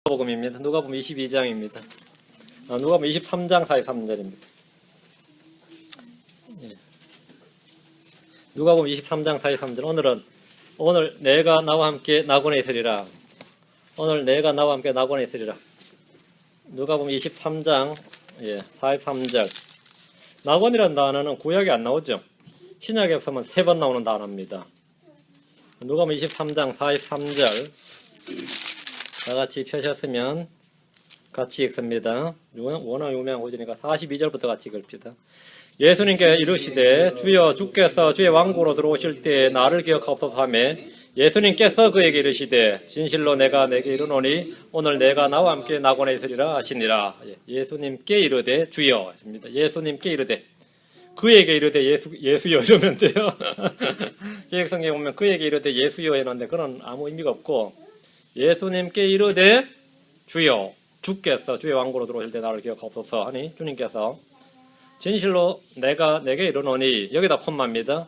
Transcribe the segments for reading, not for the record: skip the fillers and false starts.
누가복음입니다. 누가복음 22장입니다. 누가복음 23장 43절입니다. 누가복음 23장 43절. 오늘 내가 나와 함께 낙원에 있으리라. 오늘 내가 나와 함께 낙원에 있으리라. 누가복음 23장 43절. 낙원이라는 단어는 구약에 안 나오죠. 신약에서만 3번 나오는 단어입니다. 누가복음 23장 43절 다 같이 펴셨으면 같이 읽습니다. 워낙 유명한 구절이니까 42절부터 같이 읽읍시다. 예수님께 이르시되 주여 주께서 주의 왕국으로 들어오실 때에 나를 기억하옵소서 하며 예수님께서 그에게 이르시되 진실로 내가 내게 이르노니 오늘 내가 나와 함께 낙원에 있으리라 하시니라. 예수님께 이르되 주여 했습니다. 예수님께 이르되 그에게 이르되 예수여 이러면 돼요. 계획성경에 보면 그에게 이르되 예수여 했는데 그건 아무 의미가 없고 예수님께 이르되 주여 주께서 주의 왕국으로 들어오실 때 나를 기억하옵소서 하니 주님께서 진실로 내가 내게 이르노니 여기다 콤마입니다.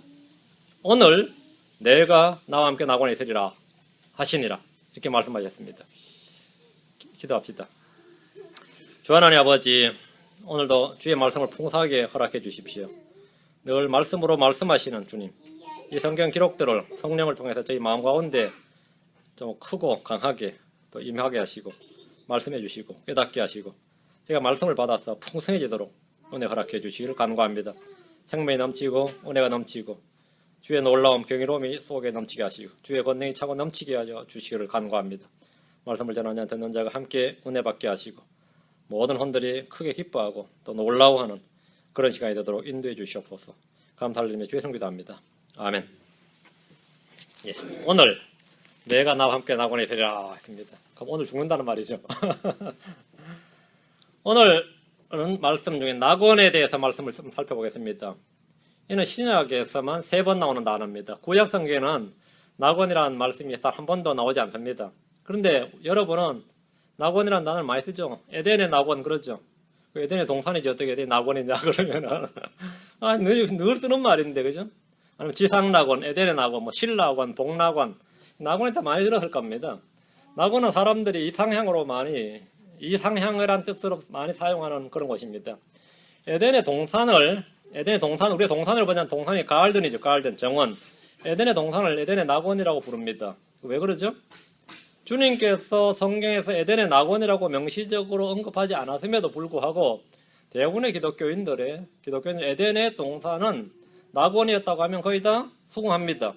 오늘 내가 나와 함께 낙원에 있으리라 하시니라 이렇게 말씀하셨습니다. 기도합시다. 주 하나님 아버지, 오늘도 주의 말씀을 풍성하게 허락해 주십시오. 늘 말씀으로 말씀하시는 주님, 이 성경 기록들을 성령을 통해서 저희 마음 가운데 좀 크고 강하게 또 임하게 하시고 말씀해 주시고 깨닫게 하시고 제가 말씀을 받아서 풍성해지도록 은혜 허락해 주시기를 간구합니다. 생명이 넘치고 은혜가 넘치고 주의 놀라움 경이로움이 속에 넘치게 하시고 주의 권능이 차고 넘치게 하여 주시기를 간구합니다. 말씀을 전하는 자 듣는 자가 함께 은혜 받게 하시고 모든 혼들이 크게 기뻐하고 또 놀라워하는 그런 시간이 되도록 인도해 주시옵소서. 감사를 드리며 주의 성기도 합니다. 아멘. 오늘 내가 나와 함께 낙원에 있으리라 했습니다. 그럼 오늘 죽는다는 말이죠. 오늘은 말씀 중에 낙원에 대해서 말씀을 좀 살펴보겠습니다. 이는 신약에서만 3번 나오는 단어입니다. 구약 성경에는 낙원이라는 말씀이 단 한 번도 나오지 않습니다. 그런데 여러분은 낙원이라는 단어를 많이 쓰죠. 에덴의 낙원 그러죠. 에덴의 동산이지 어떻게 에덴의 낙원이냐 그러면은 늘 쓰는 말인데 그죠? 아니면 지상낙원, 에덴의 낙원, 신낙원, 복낙원 낙원에 다 많이 들었을 겁니다. 낙원은 사람들이 이상향이란 뜻으로 많이 사용하는 그런 곳입니다. 에덴의 동산을 우리가 동산을 보자면 동산이 가을든이죠. 가을든, 정원. 에덴의 동산을 에덴의 낙원이라고 부릅니다. 왜 그러죠? 주님께서 성경에서 에덴의 낙원이라고 명시적으로 언급하지 않았음에도 불구하고 대부분의 기독교인들 에덴의 동산은 낙원이었다고 하면 거의 다 수긍합니다.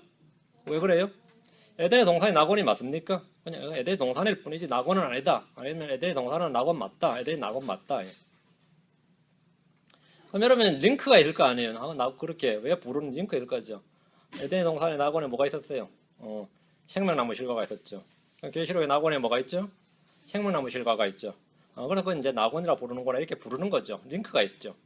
왜 그래요? 에덴의 동산이 낙원이 맞습니까? 그냥 에덴의 동산일 뿐이지 낙원은 아니다. 아니면 에덴의 동산은 낙원 맞다. 에덴이 낙원 맞다. 그럼 여러분 링크가 있을 거 아니에요? 그렇게 왜 부르는 링크가 있을 거죠? 에덴의 동산에 낙원에 뭐가 있었어요? 생명나무 실과가 있었죠. 계시록의 낙원에 뭐가 있죠? 생명나무 실과가 있죠. 그래서 이제 낙원이라 부르는구나 이렇게 부르는 거죠. 링크가 있죠.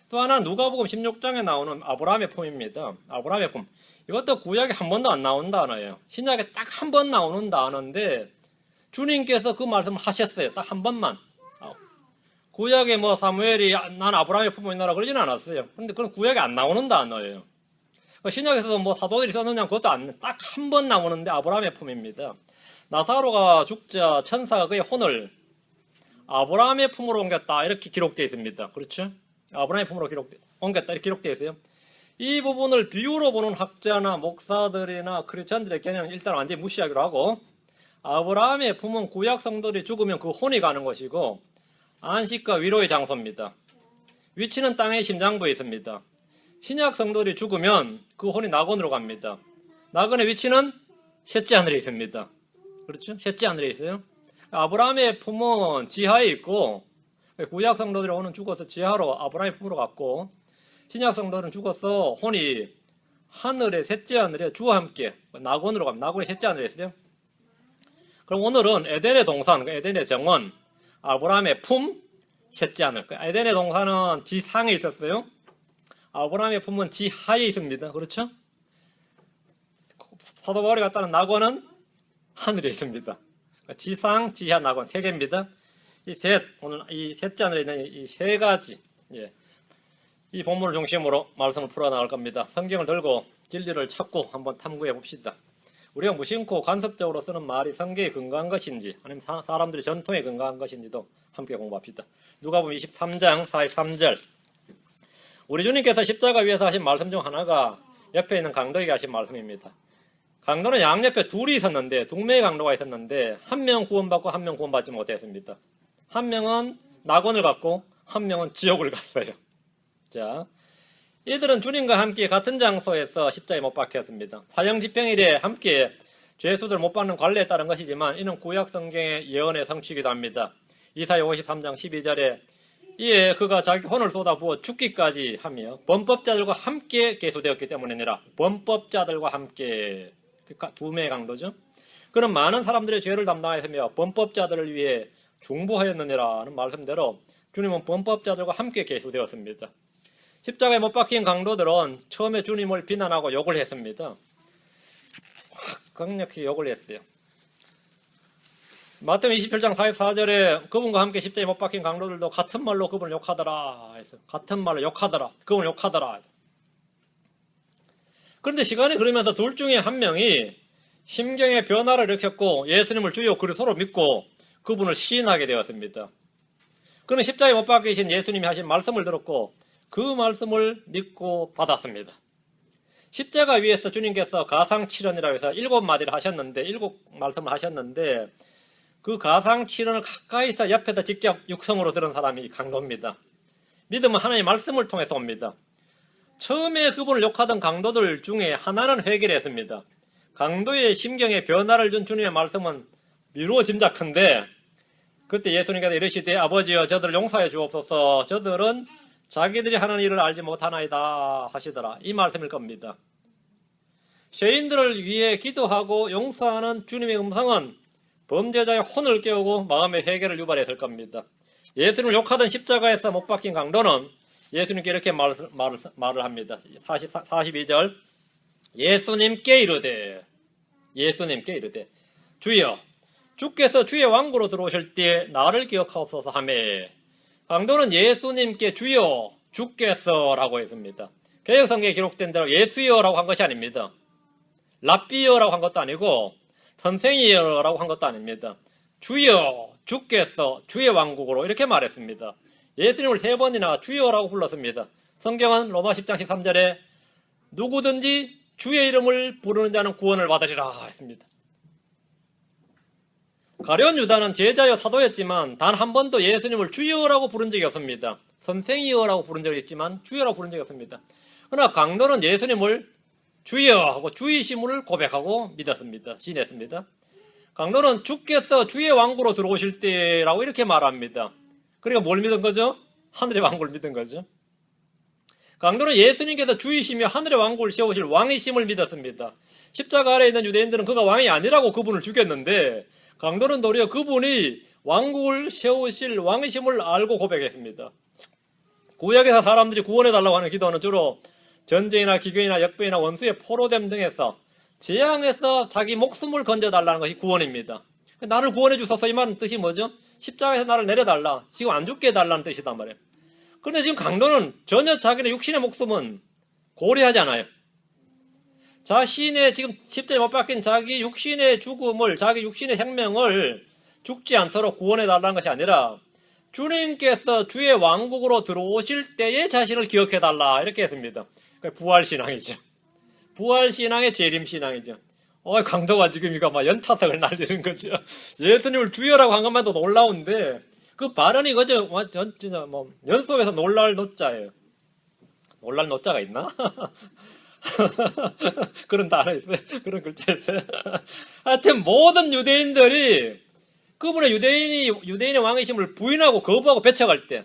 또 하나 누가복음 16장에 나오는 아브라함의 품입니다. 아브라함의 품. 이것도 구약에 한 번도 안 나온 단어예요. 신약에 딱 한 번 나오는 단어인데 주님께서 그 말씀을 하셨어요. 딱 한 번만. 구약에 사무엘이 난 아브라함의 품이나라 그러지는 않았어요. 그런데 그건 구약에 안 나오는 단어예요. 신약에서도 사도들이 썼느냐 그것도 딱 한 번 나오는데 아브라함의 품입니다. 나사로가 죽자 천사가 그의 혼을 아브라함의 품으로 옮겼다 이렇게 기록되어 있습니다. 그렇죠? 아브라함의 품으로 옮겼다 이렇게 기록되어 있어요. 이 부분을 비유로 보는 학자나 목사들이나 크리스천들의 개념은 일단 완전히 무시하기로 하고 아브라함의 품은 구약 성도들이 죽으면 그 혼이 가는 것이고 안식과 위로의 장소입니다. 위치는 땅의 심장부에 있습니다. 신약 성도들이 죽으면 그 혼이 낙원으로 갑니다. 낙원의 위치는 셋째 하늘에 있습니다. 그렇죠? 셋째 하늘에 있어요. 아브라함의 품은 지하에 있고 구약 성도들의 혼은 죽어서 지하로 아브라함의 품으로 갔고 신약 성도는 죽어서 혼이 하늘의 셋째 하늘에 주와 함께 낙원으로 갑니다. 낙원이 셋째 하늘에 있어요. 그럼 오늘은 에덴의 동산, 에덴의 정원, 아브라함의 품, 셋째 하늘. 에덴의 동산은 지상에 있었어요. 아브라함의 품은 지하에 있습니다. 그렇죠? 사도 바울이 갔다는 낙원은 하늘에 있습니다. 지상, 지하, 낙원 3개입니다. 오늘 이 셋째 하늘에 있는 이 3가지, 이 본문을 중심으로 말씀을 풀어나갈 겁니다. 성경을 들고 진리를 찾고 한번 탐구해 봅시다. 우리가 무심코 간섭적으로 쓰는 말이 성경에 근거한 것인지 아니면 사람들의 전통에 근거한 것인지도 함께 공부합시다. 누가복음 23장 43절. 우리 주님께서 십자가 위에서 하신 말씀 중 하나가 옆에 있는 강도에게 하신 말씀입니다. 강도는 양옆에 둘이 있었는데, 두 명의 강도가 있었는데 한 명은 구원받고 한 명은 구원받지 못했습니다. 한 명은 낙원을 갔고 한 명은 지옥을 갔어요. 자, 이들은 주님과 함께 같은 장소에서 십자가에 못 박혔습니다. 사형집행일에 함께 죄수들 못 받는 관례에 따른 것이지만 이는 구약 성경의 예언의 성취이기도 합니다. 이사야 53장 12절에 이에 그가 자기 혼을 쏟아부어 죽기까지 하며 범법자들과 함께 계수되었기 때문이니라. 범법자들과 함께, 두 명의 강도죠. 그는 많은 사람들의 죄를 담당하였으며 범법자들을 위해 중보하였느니라는 말씀대로 주님은 범법자들과 함께 계수되었습니다. 십자가에 못 박힌 강도들은 처음에 주님을 비난하고 욕을 했습니다. 강력히 욕을 했어요. 마태복음 27장 44절에 그분과 함께 십자가에 못 박힌 강도들도 같은 말로 그분을 욕하더라 했어. 같은 말로 욕하더라. 그분을 욕하더라. 그런데 시간이 흐르면서 둘 중에 한 명이 심경의 변화를 일으켰고 예수님을 주요 그리스도로 믿고 그분을 시인하게 되었습니다. 그는 십자가에 못 박히신 예수님이 하신 말씀을 들었고 그 말씀을 믿고 받았습니다. 십자가 위에서 주님께서 가상칠언이라고 해서 7마디를 하셨는데 7말씀을 하셨는데 그 가상칠언을 가까이서 옆에서 직접 육성으로 들은 사람이 강도입니다. 믿음은 하나님의 말씀을 통해서 옵니다. 처음에 그분을 욕하던 강도들 중에 하나는 회개를 했습니다. 강도의 심경에 변화를 준 주님의 말씀은 미루어 짐작한데 그때 예수님께서 이르시되 아버지여 저들을 용서해 주옵소서 저들은 자기들이 하는 일을 알지 못하나이다 하시더라. 이 말씀일 겁니다. 죄인들을 위해 기도하고 용서하는 주님의 음성은 범죄자의 혼을 깨우고 마음의 회개를 유발했을 겁니다. 예수님을 욕하던 십자가에서 못 박힌 강도는 예수님께 이렇게 말을 합니다. 42절 예수님께 이르되 주여 주께서 주의 왕국으로 들어오실 때 나를 기억하옵소서 하매 강도는 예수님께 주여 주께서라고 했습니다. 개역성경에 기록된 대로 예수여라고 한 것이 아닙니다. 랍비여라고 한 것도 아니고 선생이여라고 한 것도 아닙니다. 주여 주께서 주의 왕국으로 이렇게 말했습니다. 예수님을 3번이나 주여라고 불렀습니다. 성경은 로마 10장 13절에 누구든지 주의 이름을 부르는 자는 구원을 받으리라 했습니다. 가룟 유다는 제자여 사도였지만 단 한 번도 예수님을 주여라고 부른 적이 없습니다. 선생이여라고 부른 적이 있지만 주여라고 부른 적이 없습니다. 그러나 강도는 예수님을 주여 하고 주이심을 고백하고 믿었습니다. 신했습니다. 강도는 주께서 주의 왕국으로 들어오실 때라고 이렇게 말합니다. 그러니까 뭘 믿은 거죠? 하늘의 왕국을 믿은 거죠. 강도는 예수님께서 주이시며 하늘의 왕국을 세우실 왕이심을 믿었습니다. 십자가 아래에 있는 유대인들은 그가 왕이 아니라고 그분을 죽였는데 강도는 도리어 그분이 왕국을 세우실 왕이심을 알고 고백했습니다. 구약에서 사람들이 구원해달라고 하는 기도는 주로 전쟁이나 기근이나 역병이나 원수의 포로됨 등에서 재앙에서 자기 목숨을 건져달라는 것이 구원입니다. 나를 구원해 주소서 이 말은 뜻이 뭐죠? 십자가에서 나를 내려달라. 지금 안 죽게 해달라는 뜻이단 말이에요. 그런데 지금 강도는 전혀 자기의 육신의 목숨은 고려하지 않아요. 자신의 지금 십자가에 못 박힌 자기 육신의 죽음을, 자기 육신의 생명을 죽지 않도록 구원해달라는 것이 아니라 주님께서 주의 왕국으로 들어오실 때의 자신을 기억해달라 이렇게 했습니다. 부활신앙이죠. 부활신앙의 재림신앙이죠. 강도가 지금 이거 막 연타석을 날리는 거죠. 예수님을 주여라고 한 것만도 놀라운데 그 발언이 그저 진짜 뭐 연속해서 놀랄 노자예요. 놀랄 노자가 있나? 그런 단어 있어요. 그런 글자 있어요. 하여튼 모든 유대인들이 그분의 유대인의 왕이심을 부인하고 거부하고 배척할 때,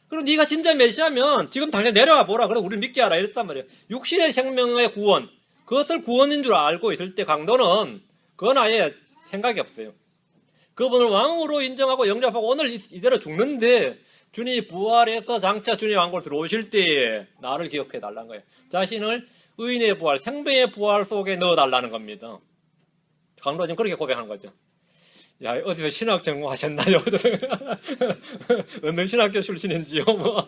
그럼 네가 진짜 메시아면 지금 당장 내려와 보라. 그럼 우리 믿게 하라 이랬단 말이에요. 육신의 생명의 구원, 그것을 구원인 줄 알고 있을 때 강도는 그건 아예 생각이 없어요. 그분을 왕으로 인정하고 영접하고 오늘 이대로 죽는데 주님이 부활해서 장차 주님의 왕국으로 들어오실 때에 나를 기억해 달라는 거예요. 자신을 의인의 부활, 생명의 부활 속에 넣어달라는 겁니다. 강도가 지금 그렇게 고백하는 거죠. 야, 어디서 신학 전공하셨나요? 어느 신학교 출신인지요? 뭐.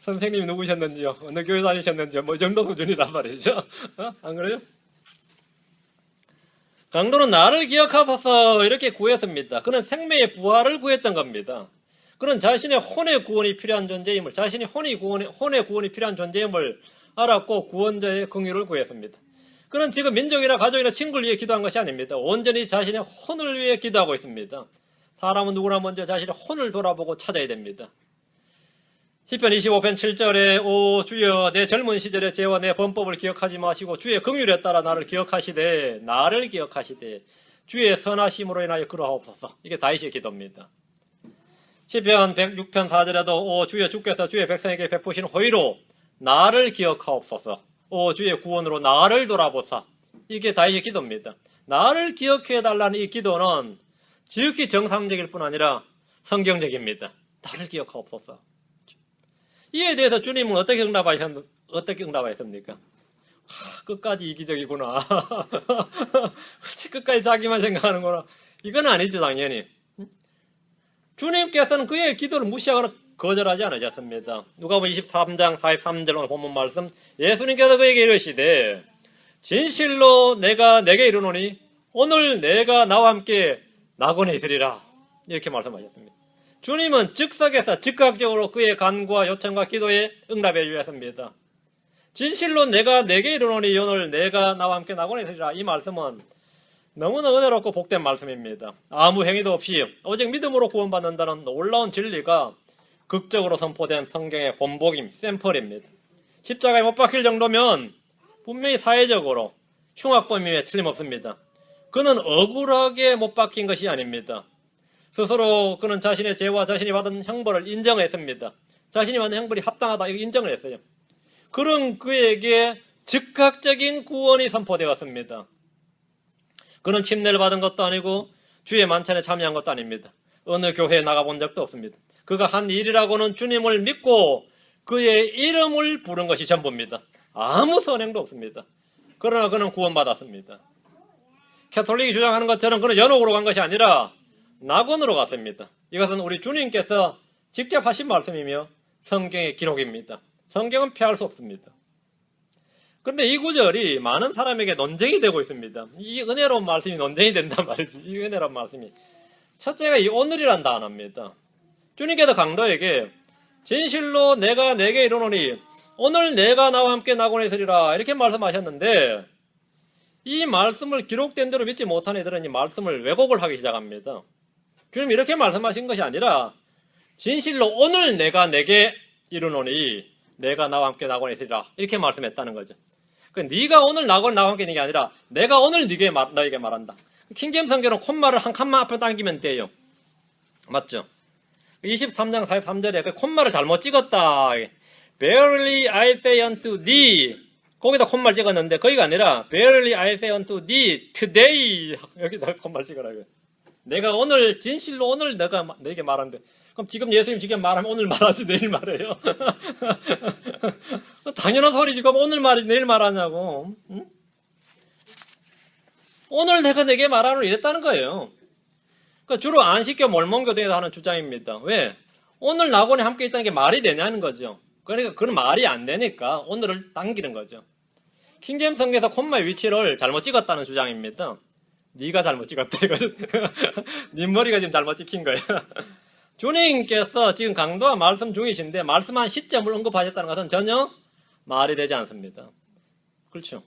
선생님이 누구셨는지요? 어느 교회 다니셨는지요? 뭐 이 정도 수준이란 말이죠. 안 그래요? 강도는 나를 기억하소서 이렇게 구했습니다. 그는 생명의 부활을 구했던 겁니다. 그는 자신의 혼의 구원이 필요한 존재임을, 자신이 혼의 구원이 필요한 존재임을 알았고 구원자의 긍휼을 구했습니다. 그는 지금 민족이나 가족이나 친구를 위해 기도한 것이 아닙니다. 온전히 자신의 혼을 위해 기도하고 있습니다. 사람은 누구나 먼저 자신의 혼을 돌아보고 찾아야 됩니다. 시편 25편 7절에 오 주여 내 젊은 시절의 죄와 내 범법을 기억하지 마시고 주의 긍휼에 따라 나를 기억하시되 주의 선하심으로 인하여 그러하옵소서. 이게 다윗의 기도입니다. 시편 106편 4절에도 오 주여 주께서 주의 백성에게 베푸신 호의로 나를 기억하옵소서. 오 주의 구원으로 나를 돌아보사. 이게 다윗의 기도입니다. 나를 기억해달라는 이 기도는 지극히 정상적일 뿐 아니라 성경적입니다. 나를 기억하옵소서. 이에 대해서 주님은 어떻게 응답하셨습니까? 끝까지 이기적이구나. 끝까지 자기만 생각하는구나. 이건 아니죠, 당연히. 주님께서는 그의 기도를 무시하거나 거절하지 않으셨습니다. 누가복음 23장 43절 오늘 본문 말씀, 예수님께서 그에게 이르시되 진실로 내가 내게 이르노니 오늘 내가 나와 함께 낙원에 있으리라. 이렇게 말씀하셨습니다. 주님은 즉석에서 즉각적으로 그의 간구와 요청과 기도에 응답해 주셨습니다. 진실로 내가 내게 이르노니 오늘 내가 나와 함께 낙원에 있으리라. 이 말씀은 너무나 은혜롭고 복된 말씀입니다. 아무 행위도 없이 오직 믿음으로 구원받는다는 놀라운 진리가 극적으로 선포된 성경의 본보기 샘플입니다. 십자가에 못 박힐 정도면 분명히 사회적으로 흉악범임에 틀림없습니다. 그는 억울하게 못 박힌 것이 아닙니다. 스스로 그는 자신의 죄와 자신이 받은 형벌을 인정했습니다. 자신이 받은 형벌이 합당하다 이거 인정을 했어요. 그런 그에게 즉각적인 구원이 선포되었습니다. 그는 침례를 받은 것도 아니고 주의 만찬에 참여한 것도 아닙니다. 어느 교회에 나가본 적도 없습니다. 그가 한 일이라고는 주님을 믿고 그의 이름을 부른 것이 전부입니다. 아무 선행도 없습니다. 그러나 그는 구원받았습니다. 캐톨릭이 주장하는 것처럼 그는 연옥으로 간 것이 아니라 낙원으로 갔습니다. 이것은 우리 주님께서 직접 하신 말씀이며 성경의 기록입니다. 성경은 피할 수 없습니다. 그런데 이 구절이 많은 사람에게 논쟁이 되고 있습니다. 이 은혜로운 말씀이 논쟁이 된단 말이지. 이 은혜로운 말씀이. 첫째가 이 오늘이란 단어입니다. 주님께서 강도에게 진실로 내가 내게 이르노니 오늘 내가 나와 함께 낙원에 있으리라 이렇게 말씀하셨는데 이 말씀을 기록된 대로 믿지 못한 이들은 이 말씀을 왜곡을 하기 시작합니다. 주님 이렇게 말씀하신 것이 아니라 진실로 오늘 내가 내게 이르노니 내가 나와 함께 낙원에 있으리라 이렇게 말씀했다는 거죠. 네가 오늘 나와 함께 있는 게 아니라 내가 오늘 너에게 말한다. 킹제임스 성경은 콤마를 한 칸만 앞에 당기면 돼요. 맞죠? 23장 43절에 그 콤마를 잘못 찍었다. Verily I say unto thee 거기다 콤마를 찍었는데 거기가 아니라 Verily I say unto thee today 여기다 콤마를 찍으라. 내가 오늘 진실로 오늘 내가 너에게 말한대. 그럼 지금 예수님 지금 말하면 오늘 말하지 내일 말해요? 당연한 소리지. 그럼 오늘 말이지 내일 말하냐고. 응? 오늘 내가 내게 말하노니 이랬다는 거예요. 그러니까 주로 안식교 몰몬교도에서 하는 주장입니다. 왜? 오늘 낙원에 함께 있다는 게 말이 되냐는 거죠. 그러니까 그건 말이 안 되니까 오늘을 당기는 거죠. 킹제임스 성경에서 콤마의 위치를 잘못 찍었다는 주장입니다. 네가 잘못 찍었다 이거죠. 네 머리가 지금 잘못 찍힌 거예요. 주님께서 지금 강도와 말씀 중이신데 말씀한 시점을 언급하셨다는 것은 전혀 말이 되지 않습니다. 그렇죠.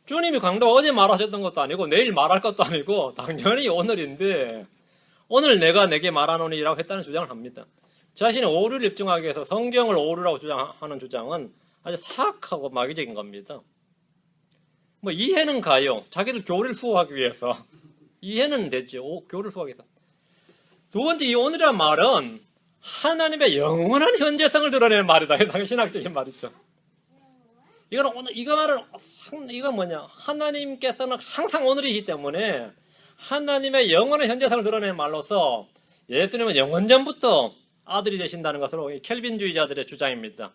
주님이 강도가 어제 말하셨던 것도 아니고 내일 말할 것도 아니고 당연히 오늘인데 오늘 내가 내게 말하노니라고 했다는 주장을 합니다. 자신의 오류를 입증하기 위해서 성경을 오류라고 주장하는 주장은 아주 사악하고 마귀적인 겁니다. 뭐 이해는 가요. 자기들 교리를 수호하기 위해서. 이해는 되죠. 교리를 수호하기 위해서. 두 번째, 이 오늘이란 말은 하나님의 영원한 현재성을 드러내는 말이다. 이게 신학적인 말이죠. 이건 뭐냐? 하나님께서는 항상 오늘이기 때문에 하나님의 영원한 현재성을 드러내는 말로서 예수님은 영원 전부터 아들이 되신다는 것으로 켈빈주의자들의 주장입니다.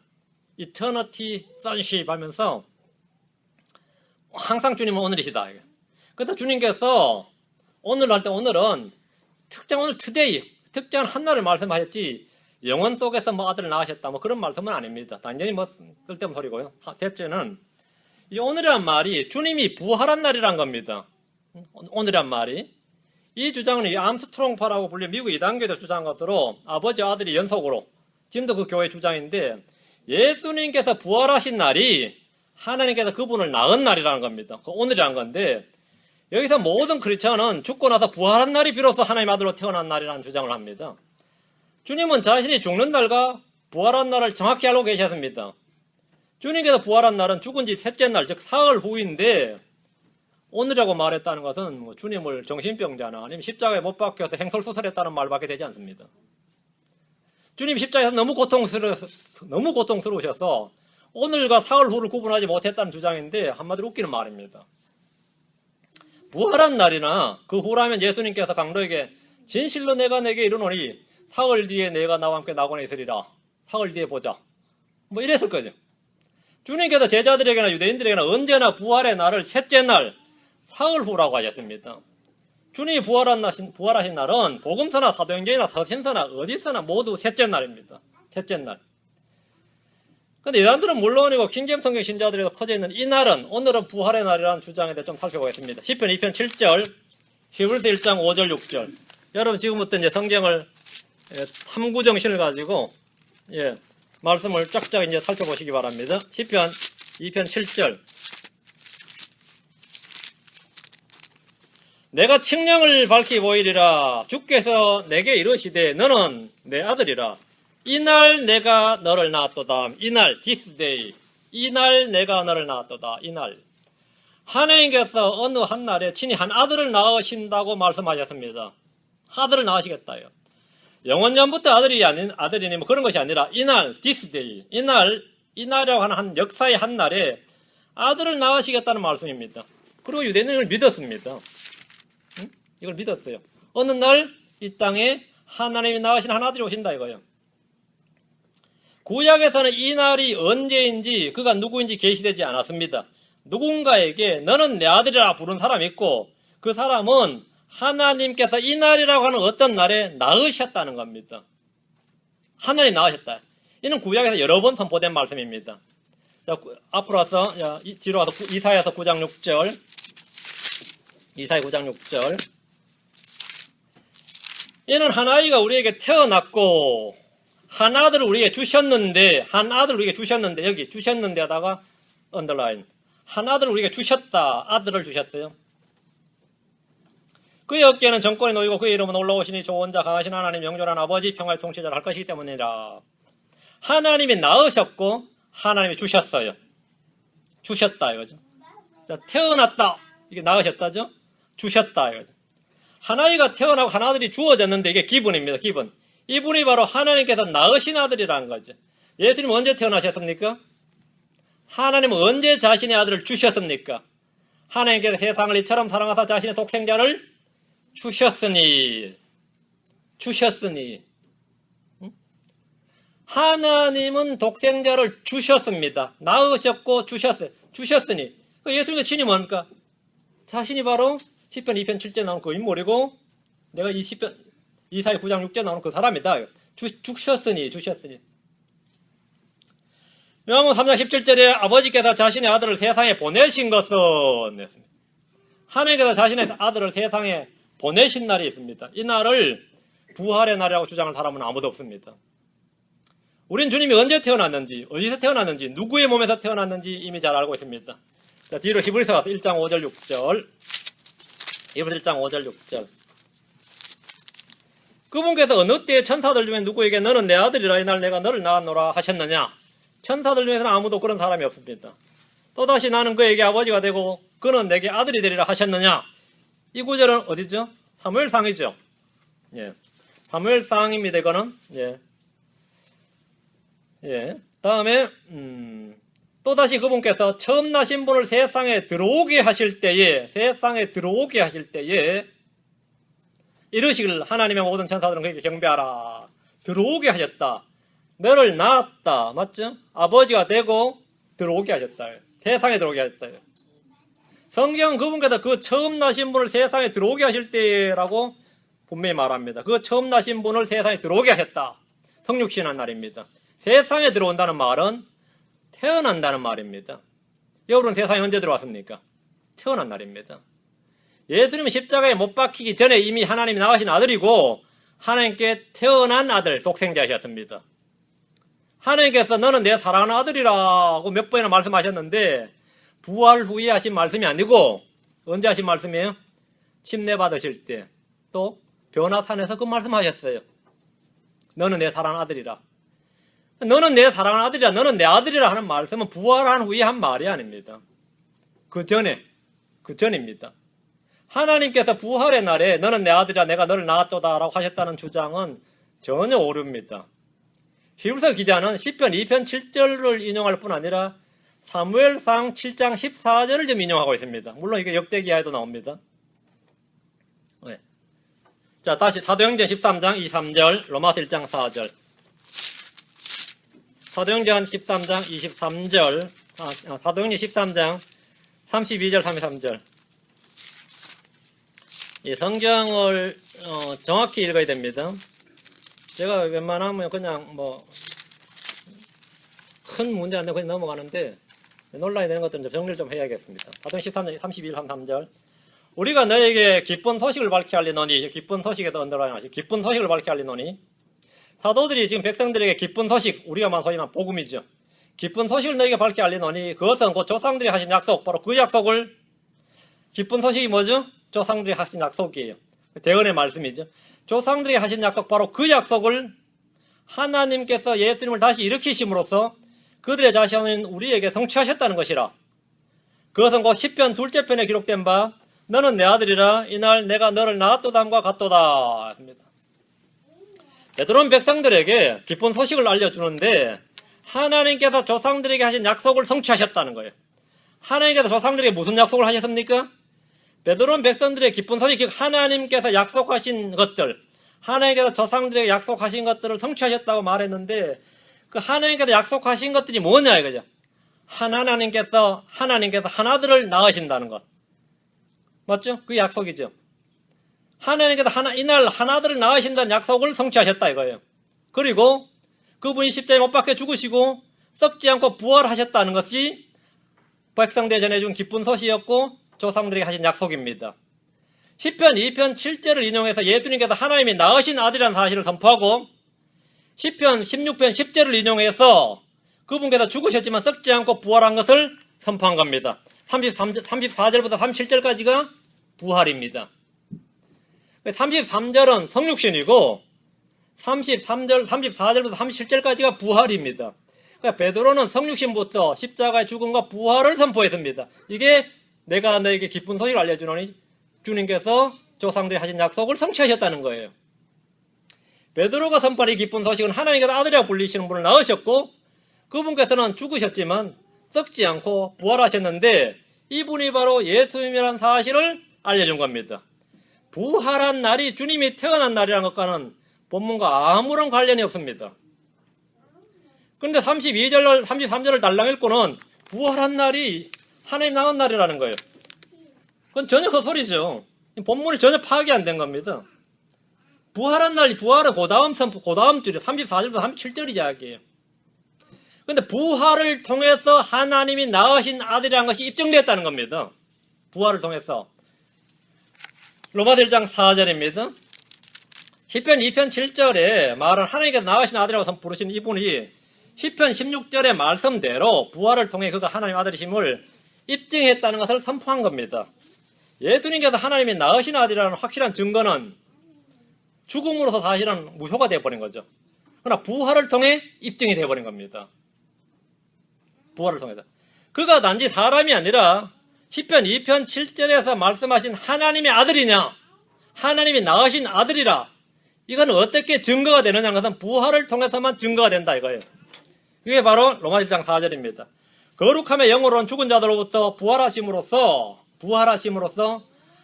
Eternity Sonship 하면서 항상 주님은 오늘이시다. 그래서 주님께서 오늘 할 때 오늘은 특정 오늘 today, 특정한 한날을 말씀하셨지 영혼 속에서 뭐 아들을 낳으셨다 뭐 그런 말씀은 아닙니다. 단연히 뭐 쓸데없는 소리고요. 셋째는 이 오늘이란 말이 주님이 부활한 날이란 겁니다. 오늘이란 말이 이 주장은 이 암스트롱파라고 불리는 미국 이단교에서 주장한 것으로 아버지 아들이 연속으로 지금도 그 교회 주장인데 예수님께서 부활하신 날이 하나님께서 그분을 낳은 날이라는 겁니다. 그 오늘이란 건데 여기서 모든 크리스천은 죽고 나서 부활한 날이 비로소 하나님 아들로 태어난 날이라는 주장을 합니다. 주님은 자신이 죽는 날과 부활한 날을 정확히 알고 계셨습니다. 주님께서 부활한 날은 죽은 지 셋째 날, 즉 사흘 후인데 오늘이라고 말했다는 것은 뭐 주님을 정신병자나 아니면 십자가에 못 박혀서 행설수설했다는 말밖에 되지 않습니다. 주님 십자가에서 너무 고통스러우셔서 오늘과 사흘 후를 구분하지 못했다는 주장인데 한마디로 웃기는 말입니다. 부활한 날이나 그 후라면 예수님께서 강도에게 진실로 내가 내게 이르노니 사흘 뒤에 내가 나와 함께 낙원에 있으리라. 사흘 뒤에 보자. 뭐 이랬을 거죠. 주님께서 제자들에게나 유대인들에게나 언제나 부활의 날을 셋째 날, 사흘 후라고 하셨습니다. 주님이 부활하신 날은 복음서나 사도행전이나 서신서나 어디서나 모두 셋째 날입니다. 셋째 날. 근데 예단들은 물론이고 킹제임스 성경 신자들에도 퍼져 있는 이 날은 오늘은 부활의 날이라는 주장에 대해 좀 살펴보겠습니다. 시편 2편 7절, 히브리서 1장 5절 6절. 여러분 지금부터 이제 성경을 탐구 정신을 가지고 말씀을 쫙쫙 이제 살펴보시기 바랍니다. 시편 2편 7절. 내가 칙령을 밝히 보이리라. 주께서 내게 이르시되 너는 내 아들이라. 이날 내가 너를 낳았도다. 이날 this day. 이날 내가 너를 낳았도다. 이날. 하나님께서 어느 한 날에 친히 한 아들을 낳으신다고 말씀하셨습니다. 아들을 낳으시겠다요. 영원전부터 아들이 아닌 아들이니 뭐 그런 것이 아니라 이날 this day. 이날이라고 하는 한 역사의 한 날에 아들을 낳으시겠다는 말씀입니다. 그리고 유대인은 이걸 믿었습니다. 이걸 믿었어요. 어느 날 이 땅에 하나님이 낳으신 한 아들이 오신다 이거예요. 구약에서는 이 날이 언제인지 그가 누구인지 계시되지 않았습니다. 누군가에게 너는 내 아들이라 부른 사람이 있고 그 사람은 하나님께서 이 날이라고 하는 어떤 날에 낳으셨다는 겁니다. 하나님 낳으셨다. 이는 구약에서 여러 번 선포된 말씀입니다. 자, 앞으로 와서 뒤로 와서 이사야서 9장 6절. 이사야 9장 6절. 이는 한 아이가 우리에게 태어났고 한 아들을 우리에게 주셨는데 여기 주셨는데 하다가 언더라인 한 아들을 우리에게 주셨다. 아들을 주셨어요. 그의 어깨에는 정권이 놓이고 그의 이름은 올라오시니 좋은 자 강하신 하나님 영존한 아버지 평화의 통치자를 할 것이기 때문이라. 하나님이 낳으셨고 하나님이 주셨어요. 주셨다 이거죠. 자, 태어났다. 이게 낳으셨다죠. 주셨다 이거죠. 한 아이가 태어나고 한 아들이 주어졌는데 이게 기분입니다. 기분. 이분이 바로 하나님께서 낳으신 아들이라는 거죠. 예수님 언제 태어나셨습니까? 하나님은 언제 자신의 아들을 주셨습니까? 하나님께서 세상을 이처럼 사랑하사 자신의 독생자를 주셨으니 하나님은 독생자를 주셨습니다. 낳으셨고 주셨으니 예수님의 친히 뭡니까? 자신이 바로 시편 2편 7절 나오는 그 인물이고 내가 이 시편 이사야 9장 6절 나오는 그 사람이다. 주셨으니 요한복음 3장 17절에 아버지께서 자신의 아들을 세상에 보내신 것은 하나님께서 자신의 아들을 세상에 보내신 날이 있습니다. 이 날을 부활의 날이라고 주장할 사람은 아무도 없습니다. 우린 주님이 언제 태어났는지, 어디서 태어났는지, 누구의 몸에서 태어났는지 이미 잘 알고 있습니다. 자, 뒤로 히브리서 가서 1장 5절 6절. 히브리서 1장 5절 6절. 그분께서 어느 때에 천사들 중에 누구에게 너는 내 아들이라 이날 내가 너를 낳았노라 하셨느냐? 천사들 중에서는 아무도 그런 사람이 없습니다. 또다시 나는 그에게 아버지가 되고 그는 내게 아들이 되리라 하셨느냐? 이 구절은 어디죠? 사무엘상이죠. 예. 사무엘상입니다. 이거는. 예. 다음에 또다시 그분께서 처음 나신 분을 세상에 들어오게 하실 때에 이르시길 하나님의 모든 천사들은 그에게 경배하라. 들어오게 하셨다. 너를 낳았다. 맞죠? 아버지가 되고 들어오게 하셨다. 세상에 들어오게 하셨다. 성경은 그분께서 그 처음 나신 분을 세상에 들어오게 하실 때라고 분명히 말합니다. 그 처음 나신 분을 세상에 들어오게 하셨다. 성육신한 날입니다. 세상에 들어온다는 말은 태어난다는 말입니다. 여러분 세상에 언제 들어왔습니까? 태어난 날입니다. 예수님은 십자가에 못 박히기 전에 이미 하나님이 낳으신 아들이고 하나님께 태어난 아들, 독생자이셨습니다. 하나님께서 너는 내 사랑하는 아들이라고 몇 번이나 말씀하셨는데 부활 후에 하신 말씀이 아니고 언제 하신 말씀이에요? 침례 받으실 때 또 변화산에서 그 말씀하셨어요. 너는 내 사랑하는 아들이라. 너는 내 사랑하는 아들이라, 너는 내 아들이라 하는 말씀은 부활한 후에 한 말이 아닙니다. 그 전입니다. 하나님께서 부활의 날에 너는 내 아들이라 내가 너를 낳았도다 라고 하셨다는 주장은 전혀 오류입니다. 히브리서 기자는 시편 2편 7절을 인용할 뿐 아니라 사무엘상 7장 14절을 좀 인용하고 있습니다. 물론 이게 역대기하에도 나옵니다. 네. 자, 다시 사도행전 13장 23절, 로마서 1장 4절. 사도행전 13장 23절, 사도행전 13장 32절, 33절. 이 성경을 정확히 읽어야 됩니다. 제가 웬만하면 그냥 큰 문제 안 되고 그냥 넘어가는데 논란이 되는 것들은 좀 정리를 좀 해야겠습니다. 사도행전 13장 31, 33절. 우리가 너에게 기쁜 소식을 밝히 알리노니, 기쁜 소식에도 언더라인하시, 기쁜 소식을 밝히 알리노니. 사도들이 지금 백성들에게 기쁜 소식, 우리가 소위 말하면 복음이죠. 기쁜 소식을 너에게 밝히 알리노니 그것은 곧 조상들이 하신 약속, 바로 그 약속을, 기쁜 소식이 뭐죠? 조상들이 하신 약속이에요. 대언의 말씀이죠. 조상들이 하신 약속, 바로 그 약속을 하나님께서 예수님을 다시 일으키심으로써 그들의 자신인 우리에게 성취하셨다는 것이라. 그것은 곧 시편 둘째 편에 기록된 바 너는 내 아들이라 이날 내가 너를 낳았도다함과 같도다 했습니다. 베드로는 백성들에게 기쁜 소식을 알려주는데 하나님께서 조상들에게 하신 약속을 성취하셨다는 거예요. 하나님께서 조상들에게 무슨 약속을 하셨습니까? 베드로는 백성들의 기쁜 소식, 즉 하나님께서 약속하신 것들, 하나님께서 조상들에게 약속하신 것들을 성취하셨다고 말했는데 그 하나님께서 약속하신 것들이 뭐냐 이거죠. 하나님께서 하나들을 낳으신다는 것. 맞죠? 그게 약속이죠. 하나님께서 이날 하나들을 낳으신다는 약속을 성취하셨다 이거예요. 그리고 그분이 십자가에 못 박혀 죽으시고 썩지 않고 부활하셨다는 것이 백성들에 전해준 기쁜 소식이었고 조상들에게 하신 약속입니다. 시편 2편 7절을 인용해서 예수님께서 하나님이 낳으신 아들이라는 사실을 선포하고 시편 16편 10절을 인용해서 그분께서 죽으셨지만 썩지 않고 부활한 것을 선포한 겁니다. 34절부터 37절까지가 부활입니다. 33절은 성육신이고 34절부터 37절까지가 부활입니다. 그러니까 베드로는 성육신부터 십자가의 죽음과 부활을 선포했습니다. 이게 내가 너에게 기쁜 소식을 알려주노니 주님께서 조상들이 하신 약속을 성취하셨다는 거예요. 베드로가 선포한 이 기쁜 소식은 하나님께서 아들이라고 불리시는 분을 낳으셨고 그분께서는 죽으셨지만 썩지 않고 부활하셨는데 이분이 바로 예수님이라는 사실을 알려준 겁니다. 부활한 날이 주님이 태어난 날이라는 것과는 본문과 아무런 관련이 없습니다. 그런데 33절을 달랑 읽고는 부활한 날이 하나님 낳은 날이라는 거예요. 그건 전혀 헛소리죠. 본문이 전혀 파악이 안 된 겁니다. 부활한 날이, 부활은 그 다음 줄이 34절부터 37절 이야기예요. 그런데 부활을 통해서 하나님이 낳으신 아들이라는 것이 입증됐다는 겁니다. 부활을 통해서. 로마서 1장 4절입니다. 시편 2편 7절에 말은 하나님께서 낳으신 아들이라고 부르신 이분이 시편 16절의 말씀대로 부활을 통해 그가 하나님 아들이심을 입증했다는 것을 선포한 겁니다. 예수님께서 하나님이 낳으신 아들이라는 확실한 증거는 죽음으로서 사실은 무효가 되어버린 거죠. 그러나 부활을 통해 입증이 되어버린 겁니다. 부활을 통해서. 그가 단지 사람이 아니라 시편 2편 7절에서 말씀하신 하나님의 아들이냐, 하나님이 낳으신 아들이라, 이건 어떻게 증거가 되느냐는 것은 부활을 통해서만 증거가 된다 이거예요. 이게 바로 로마서 1장 4절입니다. 거룩함의 영으로는 죽은 자들로부터 부활하심으로써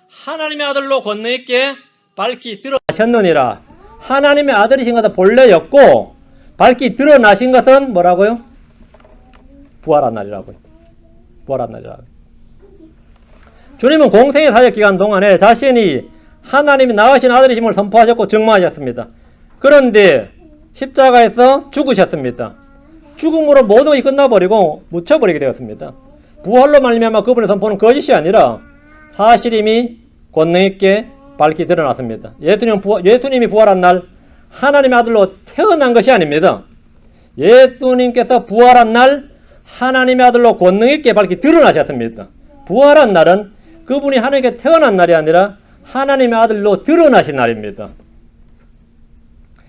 하나님의 아들로 권능 있게 밝히 드러나셨느니라. 하나님의 아들이신 것은 본래였고 밝히 드러나신 것은 뭐라고요? 부활한 날이라고요. 부활한 날이라고요. 주님은 공생의 사역 기간 동안에 자신이 하나님이 낳으신 아들이심을 선포하셨고 증거하셨습니다. 그런데 십자가에서 죽으셨습니다. 죽음으로 모든 것이 끝나버리고 묻혀버리게 되었습니다. 부활로 말미암아 그분의 선포는 거짓이 아니라 사실임이 권능 있게 밝히 드러났습니다. 예수님이 부활한 날 하나님의 아들로 태어난 것이 아닙니다. 예수님께서 부활한 날 하나님의 아들로 권능 있게 밝히 드러나셨습니다. 부활한 날은 그분이 하나님께 태어난 날이 아니라 하나님의 아들로 드러나신 날입니다.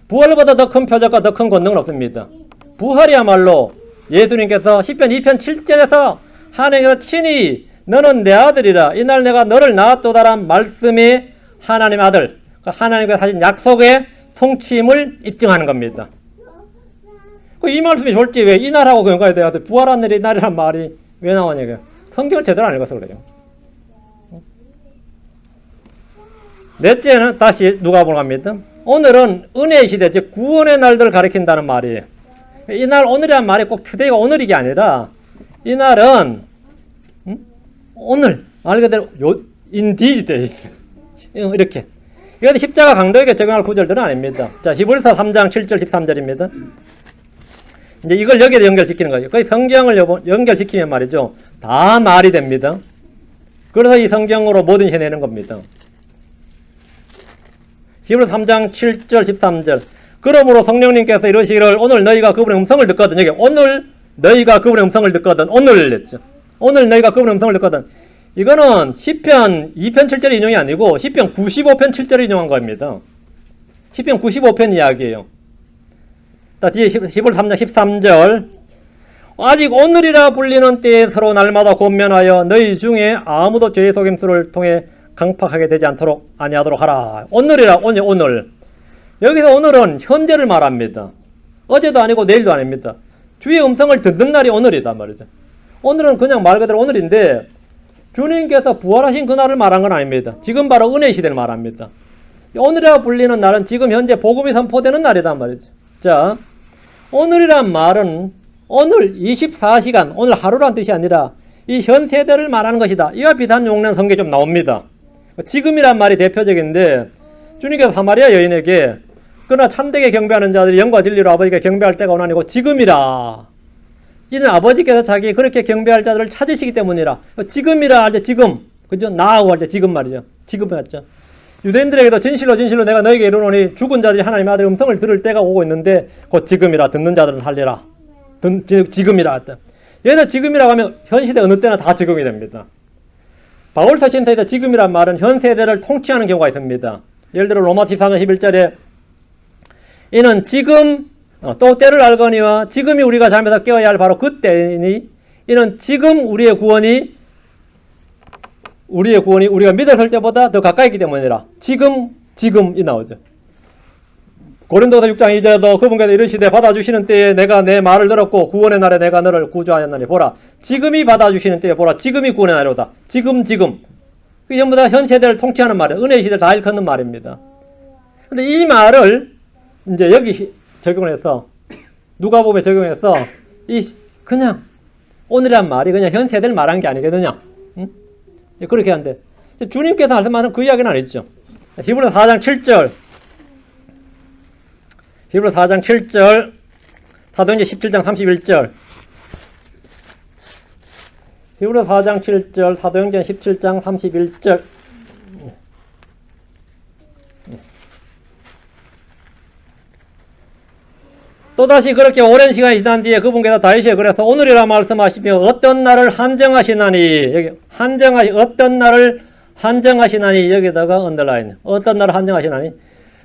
부활보다 더 큰 표적과 더 큰 권능은 없습니다. 부활이야말로 예수님께서 시편 2편 7절에서 하나님께서 친히 너는 내 아들이라 이날 내가 너를 낳았도다란 말씀이 하나님의 아들, 하나님께서 하신 약속의 성취임을 입증하는 겁니다. 이 말씀이 좋을지 왜 이날하고 연관이 돼야 돼? 부활한 날이 이날이란 말이 왜 나오냐? 성경을 제대로 안 읽어서 그래요. 넷째는 다시 누가복음 갑니다. 오늘은 은혜의 시대, 즉 구원의 날들을 가리킨다는 말이에요. 이날 오늘이란 말이 꼭 투데이가 오늘이 게 아니라 이날은 오늘 말 그대로 인디지 때 이렇게 이것도 십자가 강도에게 적용할 구절들은 아닙니다. 자, 히브리서 3장 7절 13절입니다. 이제 이걸 여기에 연결시키는 거죠. 거의 성경을 연결시키면 말이죠. 다 말이 됩니다. 그래서 이 성경으로 뭐든 해내는 겁니다. 히브리서 3장 7절 13절 그러므로 성령님께서 이러시기를 오늘 너희가 그분의 음성을 듣거든. 여기 오늘 너희가 그분의 음성을 듣거든. 오늘 했죠. 오늘 너희가 그분의 음성을 듣거든. 이거는 시편 2편 7절 인용이 아니고 시편 95편 7절을 인용한 겁니다. 시편 95편 이야기예요. 다시 히브리서 3장 13절 아직 오늘이라 불리는 때에 서로 날마다 권면하여 너희 중에 아무도 죄의 속임수를 통해 강팍하게 되지 않도록 아니하도록 하라. 오늘이라 오늘 여기서 오늘은 현재를 말합니다. 어제도 아니고 내일도 아닙니다. 주의 음성을 듣는 날이 오늘이다 말이죠. 오늘은 그냥 말 그대로 오늘인데 주님께서 부활하신 그날을 말한 건 아닙니다. 지금 바로 은혜의 시대를 말합니다. 오늘이라 불리는 날은 지금 현재 복음이 선포되는 날이다 말이죠. 자, 오늘이란 말은 오늘 24시간, 오늘 하루란 뜻이 아니라 이 현 세대를 말하는 것이다. 이와 비슷한 용례는 성경에 좀 나옵니다. 지금이란 말이 대표적인데 주님께서 사마리아 여인에게 그러나 참되게 경배하는 자들이 영과 진리로 아버지께 경배할 때가 오나니고 지금이라. 이는 아버지께서 자기 그렇게 경배할 자들을 찾으시기 때문이라. 지금이라 할 때 지금, 그죠? 나하고 할 때 지금 말이죠. 지금 맞죠? 유대인들에게도 진실로 내가 너에게 이르노니 죽은 자들이 하나님의 아들의 음성을 들을 때가 오고 있는데 곧 지금이라. 듣는 자들은 살리라. 지금이라 했다. 얘는 지금이라고 하면 현 시대 어느 때나 다 지금이 됩니다. 바울 서신서에서 지금이란 말은 현 세대를 통치하는 경우가 있습니다. 예를 들어 로마 13장 11절에 이는 지금 또 때를 알거니와 지금이 우리가 잠에서 깨어야 할 바로 그때이니 이는 지금 우리의 구원이 우리가 믿었을 때보다 더 가까이 있기 때문이라. 지금이 나오죠. 고린도서 6장 2절에도 그분께서 이르시되 받아주시는 때에 내가 내 말을 들었고 구원의 날에 내가 너를 구주하였나니 보라 지금이 받아주시는 때에 보라 지금이 구원의 날이로다. 지금 그 전부 다 현 세대를 통치하는 말이에요. 은혜의 시대를 다 일컫는 말입니다. 근데 이 말을 이제 여기 적용을 해서 누가복음에 적용해서 이 그냥 오늘이란 말이 그냥 현 세대를 말한 게 아니거든요. 응? 그렇게 하는데 주님께서 말씀하는 그 이야기는 아니죠. 히브리서 4장 7절 히브리서 4장 7절 사도행전 17장 31절 히브리서 4장 7절 사도행전 17장 31절 또다시 그렇게 오랜 시간이 지난 뒤에 그분께서 다윗에게 그래서 오늘이라 말씀하시며 어떤 날을 한정하시나니 여기 어떤 날을 한정하시나니 여기다가 언더라인 어떤 날을 한정하시나니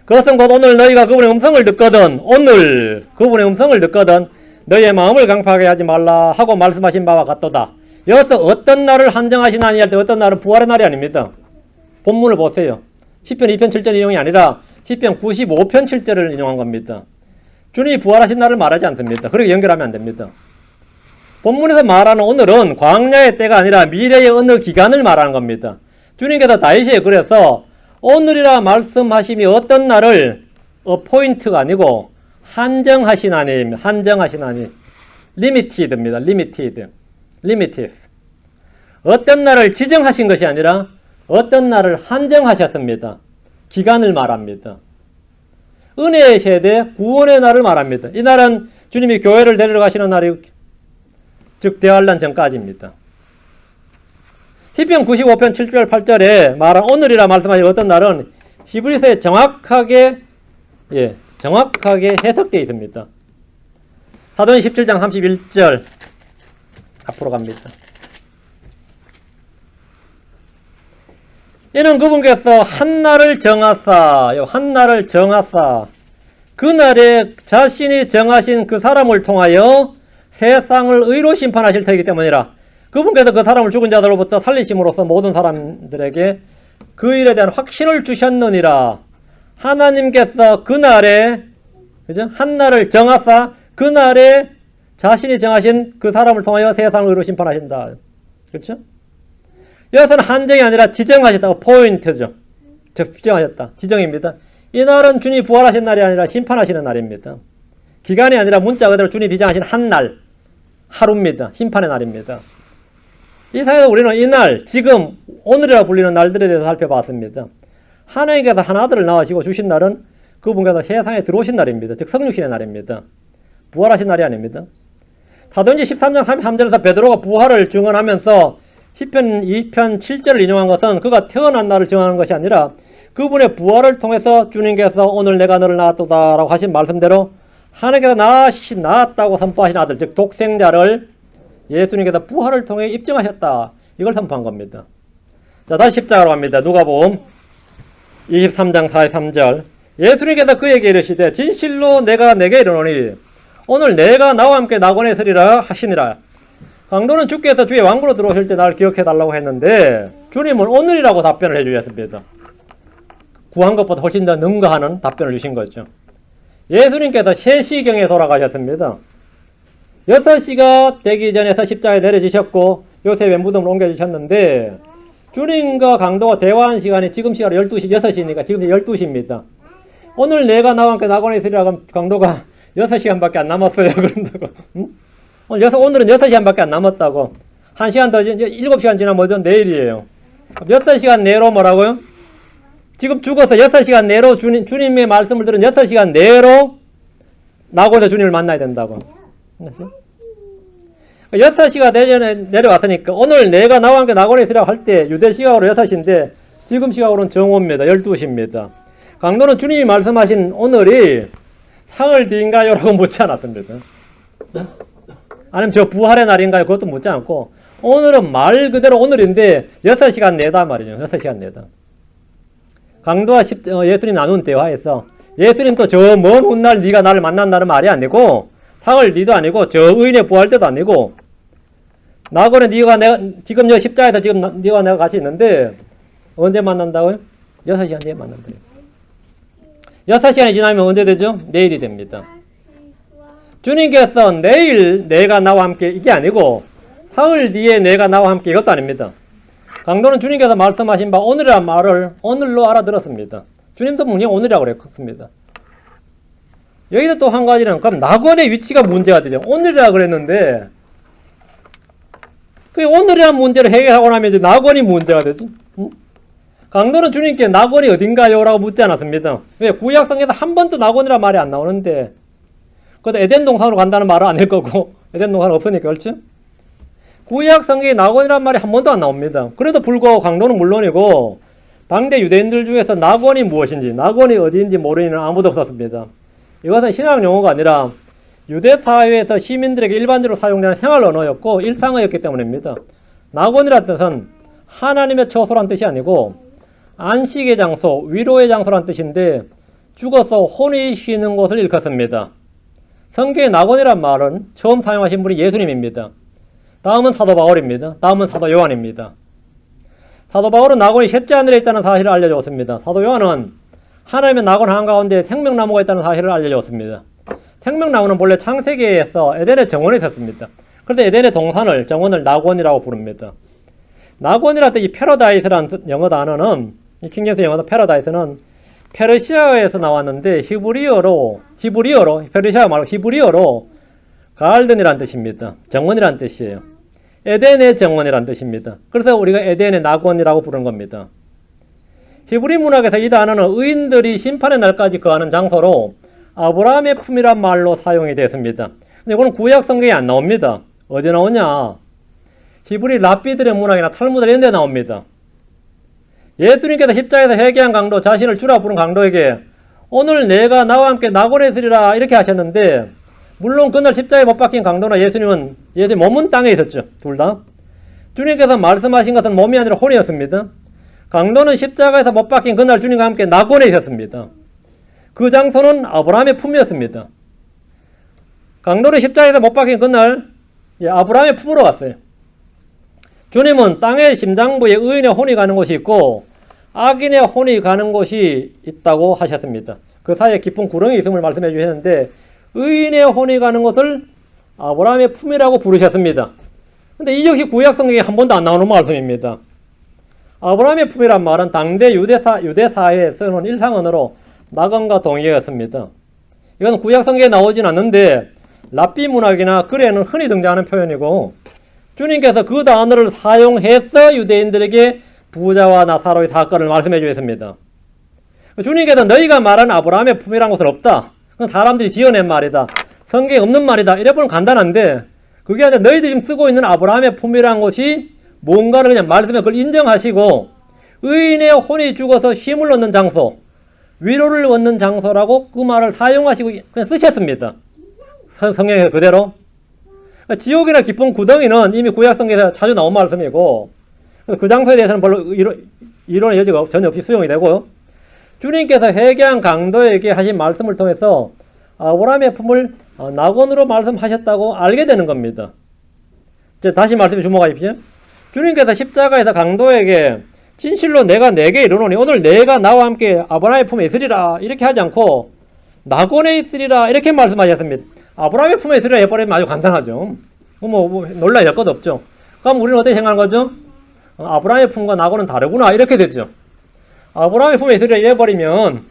그것은 곧 오늘 너희가 그분의 음성을 듣거든 오늘 그분의 음성을 듣거든 너희의 마음을 강팍하게 하지 말라 하고 말씀하신 바와 같도다. 여기서 어떤 날을 한정하시나니 할 때 어떤 날은 부활의 날이 아닙니다. 본문을 보세요. 시편 2편 7절 인용이 아니라 시편 95편 7절을 인용한 겁니다. 주님이 부활하신 날을 말하지 않습니다. 그렇게 연결하면 안 됩니다. 본문에서 말하는 오늘은 광야의 때가 아니라 미래의 어느 기간을 말하는 겁니다. 주님께서 다윗에게 그래서 오늘이라 말씀하심이 어떤 날을 appoint가 아니고 한정하시나니 limited입니다. limited 어떤 날을 지정하신 것이 아니라 어떤 날을 한정하셨습니다. 기간을 말합니다. 은혜의 세대, 구원의 날을 말합니다. 이 날은 주님이 교회를 데리러 가시는 날이 즉 대환란 전까지입니다. 시편 95편 7절 8절에 말한 오늘이라 말씀하신 어떤 날은 히브리서에 정확하게 해석되어 있습니다. 사도행 17장 31절 앞으로 갑니다. 이는 그분께서 한날을 정하사 그날에 자신이 정하신 그 사람을 통하여 세상을 의로 심판하실 터이기 때문이라. 그분께서 그 사람을 죽은 자들로부터 살리심으로써 모든 사람들에게 그 일에 대한 확신을 주셨느니라. 하나님께서 그날에 한날을 정하사 그날에 자신이 정하신 그 사람을 통하여 세상을 의로 심판하신다. 그렇죠? 여기서는 한정이 아니라 지정하셨다. 포인트죠. 지정하셨다. 지정입니다. 이 날은 주님이 부활하신 날이 아니라 심판하시는 날입니다. 기간이 아니라 문자 그대로 주님이 비정하신 한 날, 하루입니다. 심판의 날입니다. 이 사회에서 우리는 이 날, 지금, 오늘이라 불리는 날들에 대해서 살펴봤습니다. 하나님께서 한 아들을 낳으시고 주신 날은 그분께서 세상에 들어오신 날입니다. 즉 성육신의 날입니다. 부활하신 날이 아닙니다. 사도행전 13장 33절에서 베드로가 부활을 증언하면서 시편 2편 7절을 인용한 것은 그가 태어난 날을 증언하는 것이 아니라 그분의 부활을 통해서 주님께서 오늘 내가 너를 낳았도다 라고 하신 말씀대로 하나님께서 낳았다고 선포하신 아들, 즉 독생자를 예수님께서 부활을 통해 입증하셨다. 이걸 선포한 겁니다. 자, 다시 십자가로 갑니다. 누가복음 23장 43절. 예수님께서 그에게 이르시되 진실로 내가 내게 이르노니 오늘 내가 나와 함께 낙원에 서리라 하시니라. 강도는 주께서 주의 왕국으로 들어오실 때 날 기억해달라고 했는데 주님은 오늘이라고 답변을 해주셨습니다. 구한 것보다 훨씬 더 능가하는 답변을 주신 거죠. 예수님께서 3시경에 돌아가셨습니다. 6시가 되기 전에서 십자가에 내려지셨고 요셉의 무덤으로 옮겨주셨는데 주님과 강도가 대화한 시간이 지금 시간으로 12시, 6시니까 지금 12시입니다. 오늘 내가 나와 함께 낙원에 있으리라 강도가 6시간밖에 안 남았어요. 그런다고. 응? 오늘은 6시간밖에 안 남았다고. 1시간 더, 7시간 지나면 뭐죠? 내일이에요. 6시간 내로 뭐라고요? 지금 죽어서 6시간 내로 주님의 말씀을 들은 6시간 내로 낙원에서 주님을 만나야 된다고. 6시가 대전에 내려왔으니까 오늘 내가 나와 함께 낙원에 있으라고 할 때 유대 시각으로 6시인데 지금 시각으로는 정오입니다. 12시입니다. 강도는 주님이 말씀하신 오늘이 사흘 뒤인가요? 라고 묻지 않았습니다. 아니면 저 부활의 날인가요? 그것도 묻지 않고 오늘은 말 그대로 오늘인데 6시간 내다 말이죠. 6시간 내다. 강도와 예수님 나눈 대화에서 예수님도 저 먼 훗날 네가 나를 만난다는 말이 아니고 사흘 뒤도 아니고 저 의인의 부활 때도 아니고 낙원에 지금 저 십자에서 지금 네가 내가 같이 있는데 언제 만난다고요? 6시간 뒤에 만난다고요. 6시간이 지나면 언제 되죠? 내일이 됩니다. 주님께서 내일 내가 나와 함께 이게 아니고 사흘 뒤에 내가 나와 함께 이것도 아닙니다. 강도는 주님께서 말씀하신 바 오늘이라는 말을 오늘로 알아들었습니다. 주님도 분명히 오늘이라고 그랬습니다. 여기서 또 한 가지는 그럼 낙원의 위치가 문제가 되죠. 오늘이라 그랬는데 그 오늘이라는 문제를 해결하고 나면 이제 낙원이 문제가 되지. 응? 강도는 주님께 낙원이 어딘가요? 라고 묻지 않았습니다. 왜? 구약성에서 한 번도 낙원이라는 말이 안 나오는데 그것도 에덴 동산으로 간다는 말은 아닐 거고 에덴 동산 없으니까 그렇죠? 구약성경에 낙원이라는 말이 한 번도 안 나옵니다. 그래도 불구하고 강도는 물론이고 당대 유대인들 중에서 낙원이 무엇인지 낙원이 어디인지 모르는 아무도 없었습니다. 이것은 신학 용어가 아니라 유대 사회에서 시민들에게 일반적으로 사용되는 생활 언어였고 일상어였기 때문입니다. 낙원이라는 뜻은 하나님의 처소란 뜻이 아니고 안식의 장소, 위로의 장소란 뜻인데 죽어서 혼이 쉬는 곳을 일컫습니다. 성경의 낙원이란 말은 처음 사용하신 분이 예수님입니다. 다음은 사도 바울입니다. 다음은 사도 요한입니다. 사도 바울은 낙원이 셋째 하늘에 있다는 사실을 알려주었습니다. 사도 요한은 하나님의 낙원 한가운데 생명나무가 있다는 사실을 알려주었습니다. 생명나무는 본래 창세기에서 에덴의 정원에 있었습니다. 그런데 에덴의 동산을, 정원을 낙원이라고 부릅니다. 낙원이라는 이 패러다이스라는 영어 단어는, 이 킹제임스 영어도 패러다이스는 페르시아어에서 나왔는데 히브리어로 페르시아어 말고 히브리어로 가든이라는 뜻입니다. 정원이라는 뜻이에요. 에덴의 정원이라는 뜻입니다. 그래서 우리가 에덴의 낙원이라고 부르는 겁니다. 히브리 문학에서 이 단어는 의인들이 심판의 날까지 거하는 장소로 아브라함의 품이란 말로 사용이 됐습니다. 근데 이거는 구약 성경에 안 나옵니다. 어디 나오냐? 히브리 랍비들의 문학이나 탈무드 이런 데 나옵니다. 예수님께서 십자가에서 회개한 강도, 자신을 주라 부른 강도에게 오늘 내가 나와 함께 낙원에 있으리라 이렇게 하셨는데, 물론 그날 십자가에 못 박힌 강도나 예수님 몸은 땅에 있었죠. 둘 다. 주님께서 말씀하신 것은 몸이 아니라 혼이었습니다. 강도는 십자가에서 못 박힌 그날 주님과 함께 낙원에 있었습니다. 그 장소는 아브라함의 품이었습니다. 강도는 십자가에서 못 박힌 그날 아브라함의 품으로 갔어요. 주님은 땅의 심장부에 의인의 혼이 가는 곳이 있고 악인의 혼이 가는 곳이 있다고 하셨습니다. 그 사이에 깊은 구렁이 있음을 말씀해 주셨는데, 의인의 혼이 가는 곳을 아브라함의 품이라고 부르셨습니다. 근데 이 역시 구약 성경에 한 번도 안 나오는 말씀입니다. 아브라함의 품이란 말은 당대 유대사회에 쓰는 일상언어로 낙원과 동의어였습니다. 이건 구약 성경에 나오진 않는데 랍비 문학이나 글에는 흔히 등장하는 표현이고, 주님께서 그 단어를 사용해서 유대인들에게 부자와 나사로의 사건을 말씀해 주셨습니다. 주님께서 너희가 말하는 아브라함의 품이란 것은 없다. 그건 사람들이 지어낸 말이다. 성경에 없는 말이다. 이래보면 간단한데, 그게 아니라 너희들이 지금 쓰고 있는 아브라함의 품이란 것이 뭔가를 그냥 말씀해 그걸 인정하시고, 의인의 혼이 죽어서 쉼을 얻는 장소, 위로를 얻는 장소라고 그 말을 사용하시고 그냥 쓰셨습니다. 성경에서 그대로. 지옥이나 깊은 구덩이는 이미 구약 성경에서 자주 나온 말씀이고, 그 장소에 대해서는 별로 이론의 여지가 전혀 없이 수용이 되고요. 주님께서 회개한 강도에게 하신 말씀을 통해서 아브라함의 품을 낙원으로 말씀하셨다고 알게 되는 겁니다. 이제 다시 말씀에 주목하십시오. 주님께서 십자가에서 강도에게 진실로 내가 내게 이르노니 오늘 내가 나와 함께 아브라함의 품에 있으리라 이렇게 하지 않고 낙원에 있으리라 이렇게 말씀하셨습니다. 아브라함의 품에 있으리라 해버리면 아주 간단하죠. 뭐 놀라야 될 것도 없죠. 그럼 우리는 어떻게 생각하는 거죠? 아브라함의 품과 낙원은 다르구나 이렇게 됐죠. 아브라함의 품에 있으리라 이래버리면,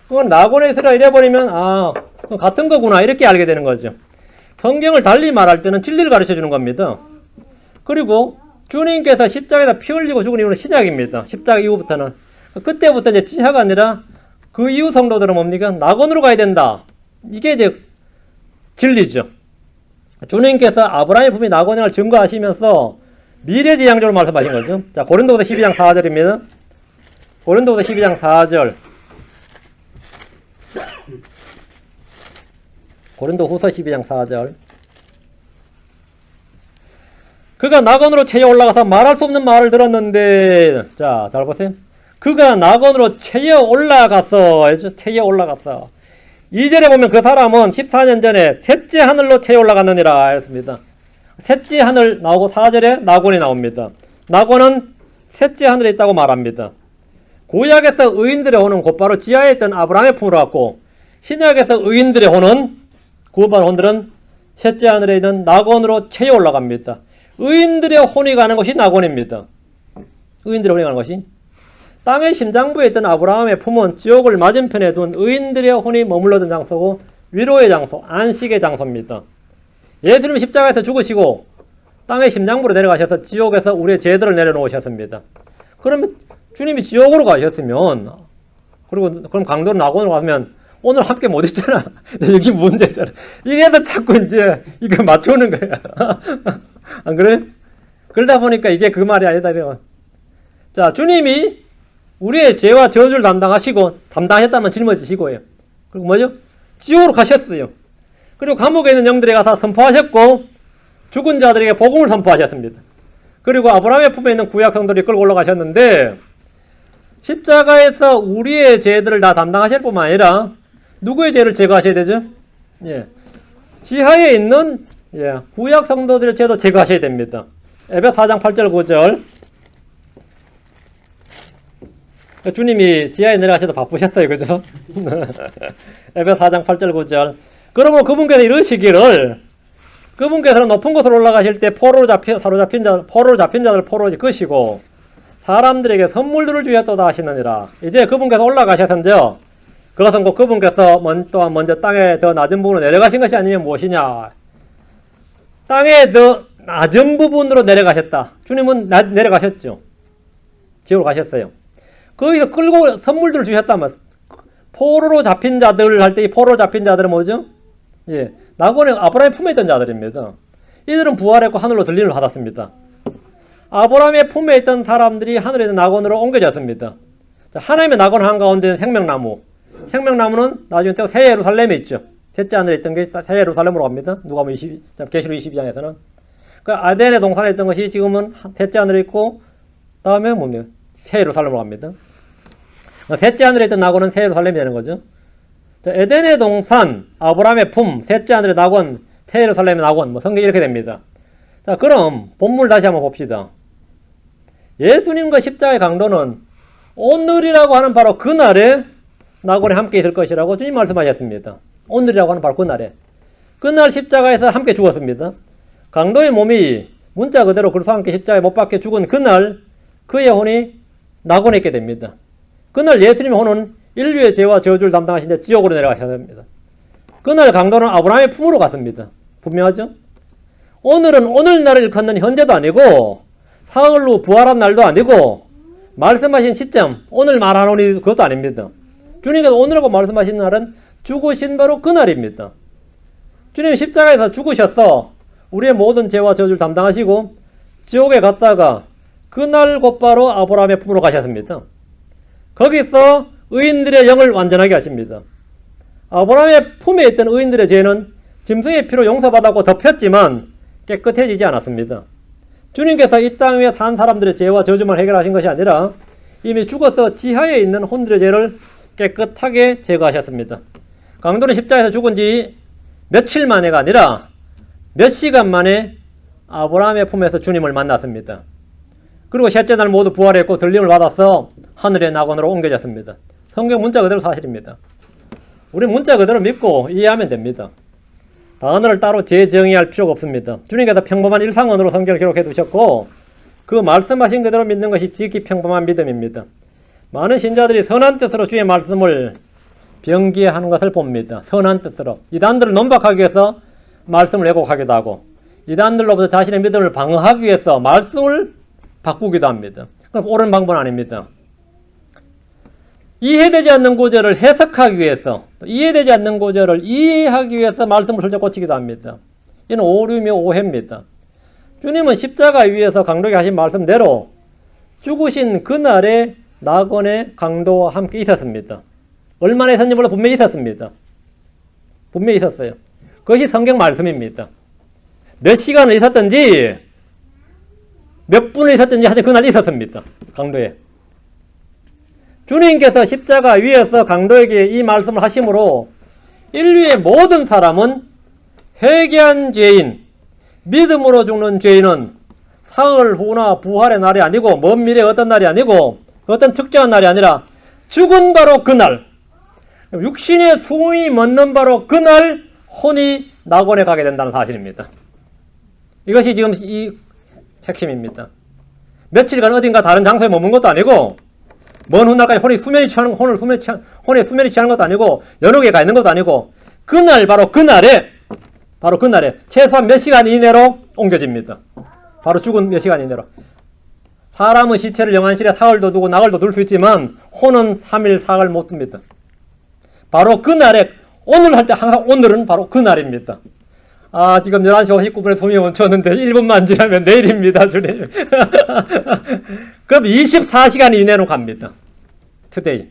그건 낙원에 있으리라 이래버리면 같은 거구나 이렇게 알게 되는 거죠. 성경을 달리 말할 때는 진리를 가르쳐 주는 겁니다. 그리고 주님께서 십자가에서 피 흘리고 죽은 이유는 신약입니다. 십자가 이후부터는. 그때부터 이제 지하가 아니라 그 이후 성도들은 뭡니까? 낙원으로 가야 된다. 이게 이제 진리죠. 주님께서 아브라함의 품이 낙원을 증거하시면서 미래지향적으로 말씀하신 거죠. 자, 고린도후서 12장 4절입니다. 고린도후서 12장 4절. 고린도후서 12장 4절. 그가 낙원으로 채에 올라가서 말할 수 없는 말을 들었는데, 자, 잘 보세요. 그가 낙원으로 채에 올라가서, 채에 올라갔어. 2절에 보면 그 사람은 14년 전에 셋째 하늘로 채에 올라갔느니라 했습니다. 셋째 하늘 나오고 4절에 낙원이 나옵니다. 낙원은 셋째 하늘에 있다고 말합니다. 구약에서 의인들의 혼은 곧바로 지하에 있던 아브라함의 품으로 갔고, 신약에서 의인들의 혼은 구원받은 혼들은 셋째 하늘에 있는 낙원으로 채에 올라갑니다. 의인들의 혼이 가는 것이 낙원입니다. 의인들의 혼이 가는 것이. 땅의 심장부에 있던 아브라함의 품은 지옥을 맞은편에 둔 의인들의 혼이 머물러던 장소고 위로의 장소, 안식의 장소입니다. 예수님이 십자가에서 죽으시고 땅의 심장부로 내려가셔서 지옥에서 우리의 죄들을 내려놓으셨습니다. 그러면 주님이 지옥으로 가셨으면, 그럼 강도로 낙원으로 가면 오늘 함께 못 있잖아. 여기 문제잖아. 이래서 자꾸 이제 이거 맞추는 거야. 안 그래? 그러다 보니까 이게 그 말이 아니다. 자, 주님이 우리의 죄와 저주를 담당하셨다면 짊어지시고요. 그리고 뭐죠? 지옥으로 가셨어요. 그리고 감옥에 있는 영들에게 가서 선포하셨고, 죽은 자들에게 복음을 선포하셨습니다. 그리고 아브라함의 품에 있는 구약 성도들이 끌고 올라가셨는데, 십자가에서 우리의 죄들을 다 담당하실 뿐만 아니라 누구의 죄를 제거하셔야 되죠? 예. 지하에 있는 구약 성도들의 죄도 제거하셔야 됩니다. 에베소 4장 8절 9절. 주님이 지하에 내려가셔도 바쁘셨어요. 그죠? 에베소 4장 8절 9절. 그러면 그분께서 이러시기를, 그분께서는 높은 곳으로 올라가실 때 포로로 잡힌 자들 포로로 끄시고 사람들에게 선물들을 주셨도다 하시느니라. 이제 그분께서 올라가셨은데요. 그것은 곧 그분께서 또한 먼저 땅에 더 낮은 부분으로 내려가신 것이 아니면 무엇이냐. 땅에 더 낮은 부분으로 내려가셨다. 주님은 내려가셨죠. 지옥으로 가셨어요. 거기서 끌고 선물들을 주셨다면 포로로 잡힌 자들 할 때 이 포로로 잡힌 자들은 뭐죠? 예, 낙원에 아브라함의 품에 있던 자들입니다. 이들은 부활했고 하늘로 들림을 받았습니다. 아브라함의 품에 있던 사람들이 하늘에 있는 낙원으로 옮겨졌습니다. 자, 하나님의 낙원 한가운데 생명나무. 생명나무는 나중에 또 새 예루살렘에 있죠. 셋째 하늘에 있던 게 새 예루살렘으로 갑니다. 누가복음 22, 계시록 22장에서는. 그 아덴의 동산에 있던 것이 지금은 셋째 하늘에 있고 다음에 뭡니까? 새 예루살렘으로 갑니다. 셋째 하늘에 있던 낙원은 새 예루살렘이 되는 거죠. 자, 에덴의 동산, 아브라함의 품, 셋째 하늘의 낙원, 새 예루살렘의 낙원, 뭐 성경이 이렇게 됩니다. 자, 그럼 본문을 다시 한번 봅시다. 예수님과 십자가의 강도는 오늘이라고 하는 바로 그날에 낙원에 함께 있을 것이라고 주님 말씀하셨습니다. 오늘이라고 하는 바로 그날에. 그날 십자가에서 함께 죽었습니다. 강도의 몸이 문자 그대로 그리스도와 함께 십자가에 못 박혀 죽은 그날 그의 혼이 낙원에 있게 됩니다. 그날 예수님의 혼은 인류의 죄와 저주를 담당하신 데 지옥으로 내려가셔야 됩니다. 그날 강도는 아브라함의 품으로 갔습니다. 분명하죠? 오늘은 오늘날을 일컫는 현재도 아니고 사흘 후 부활한 날도 아니고 말씀하신 시점, 오늘 말하노니 그것도 아닙니다. 주님께서 오늘이라고 말씀하신 날은 죽으신 바로 그날입니다. 주님이 십자가에서 죽으셔서 우리의 모든 죄와 저주를 담당하시고 지옥에 갔다가 그날 곧바로 아브라함의 품으로 가셨습니다. 거기서 의인들의 영을 완전하게 하십니다. 아브라함의 품에 있던 의인들의 죄는 짐승의 피로 용서받았고 덮였지만 깨끗해지지 않았습니다. 주님께서 이 땅 위에 산 사람들의 죄와 저주만 해결하신 것이 아니라 이미 죽어서 지하에 있는 혼들의 죄를 깨끗하게 제거하셨습니다. 강도는 십자가에서 죽은 지 며칠 만에가 아니라 몇 시간 만에 아브라함의 품에서 주님을 만났습니다. 그리고 셋째 날 모두 부활했고 들림을 받아서 하늘의 낙원으로 옮겨졌습니다. 성경 문자 그대로 사실입니다. 우리 문자 그대로 믿고 이해하면 됩니다. 단어를 따로 재정의할 필요가 없습니다. 주님께서 평범한 일상언어로 성경을 기록해 두셨고 그 말씀하신 그대로 믿는 것이 지극히 평범한 믿음입니다. 많은 신자들이 선한 뜻으로 주의 말씀을 변기하는 것을 봅니다. 선한 뜻으로. 이단들을 논박하기 위해서 말씀을 왜곡하기도 하고 이단들로부터 자신의 믿음을 방어하기 위해서 말씀을 바꾸기도 합니다. 그럼 옳은 방법은 아닙니다. 이해되지 않는 구절을 해석하기 위해서 이해되지 않는 구절을 이해하기 위해서 말씀을 슬쩍 고치기도 합니다. 이는 오류며 오해입니다. 주님은 십자가 위에서 강도에게 하신 말씀대로 죽으신 그날에 낙원의 강도와 함께 있었습니다. 얼마나 있었는지 몰라 분명히 있었습니다. 분명히 있었어요. 그것이 성경 말씀입니다. 몇 시간을 있었든지 몇 분을 있었든지 하여튼 그날 있었습니다. 강도에. 주님께서 십자가 위에서 강도에게 이 말씀을 하심으로 인류의 모든 사람은 회개한 죄인, 믿음으로 죽는 죄인은 사흘 후나 부활의 날이 아니고 먼 미래의 어떤 날이 아니고 어떤 특정한 날이 아니라 죽은 바로 그날, 육신의 숨이 멎는 바로 그날 혼이 낙원에 가게 된다는 사실입니다. 이것이 지금 이 핵심입니다. 며칠간 어딘가 다른 장소에 머문 것도 아니고 먼 훗날까지 혼의 수면이 취하는 것도 아니고 여러 개 가 있는 것도 아니고 그날 바로 그날에 최소한 몇 시간 이내로 옮겨집니다. 바로 죽은 몇 시간 이내로. 사람은 시체를 영안실에 사흘도 두고 나흘도 둘 수 있지만 혼은 3일 4일 못 둡니다. 바로 그날에 오늘 할 때 항상 오늘은 바로 그날입니다. 아, 지금 11시 59분에 숨이 멈췄는데 1분만 지나면 내일입니다, 주님. 그럼 24시간 이내로 갑니다. 투데이.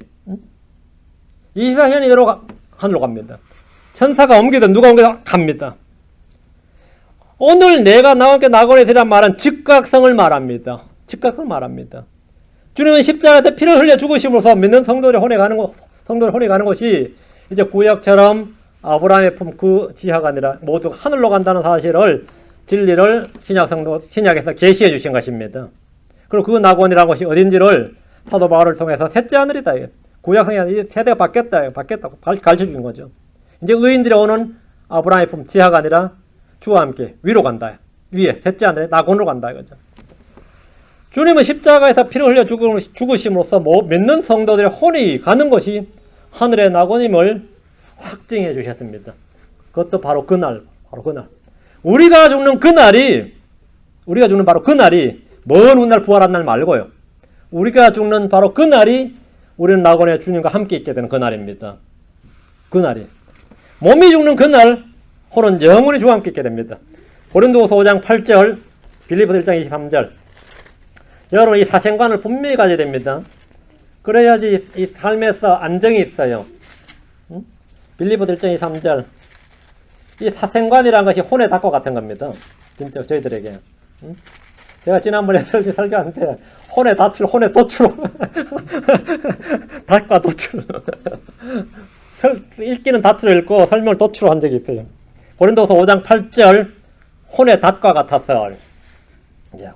24시간 이내로 하늘로 갑니다. 천사가 옮기든 누가 옮기든 갑니다. 오늘 내가 나와 함께 낙원에 있으리란 말은 즉각성을 말합니다. 즉각성을 말합니다. 주님은 십자가에서 피를 흘려 죽으심으로써 믿는 성도들의 혼에 가는 것이 이제 구약처럼 아브라함의 품 그 지하가 아니라 모두 하늘로 간다는 사실을 진리를 신약에서 계시해 주신 것입니다. 그리고 그 낙원이라는 것이 어딘지를 사도 바울을 통해서 셋째 하늘이다. 구약성이 세대가 바뀌었다고 가르쳐 주는 거죠. 이제 의인들이 오는 아브라함의 품 지하가 아니라 주와 함께 위로 간다. 위에 셋째 하늘에 낙원으로 간다 이거죠. 주님은 십자가에서 피를 흘려 죽으심으로써 믿는 성도들의 혼이 가는 것이 하늘의 낙원임을 확증해 주셨습니다. 그것도 바로 그날. 우리가 죽는 바로 그날이 먼 훗날 부활한 날 말고요. 우리가 죽는 바로 그 날이 우리는 낙원에 주님과 함께 있게 되는 그 날입니다. 그 날이. 몸이 죽는 그 날, 혼은 영원히 주와 함께 있게 됩니다. 고린도후서 5장 8절, 빌립보서 1장 23절. 여러분 이 사생관을 분명히 가져야 됩니다. 그래야지 이 삶에서 안정이 있어요. 빌립보서 1장 23절. 이 사생관이라는 것이 혼의 닭과 같은 겁니다. 진짜 저희들에게. 제가 지난번에 설교하는데 혼의 닻을 혼의 돛으로 닭과 돛으로 읽기는 닻으로 읽고 설명을 돛으로 한 적이 있어요. 고린도서 5장 8절 혼의 닷과 같았어.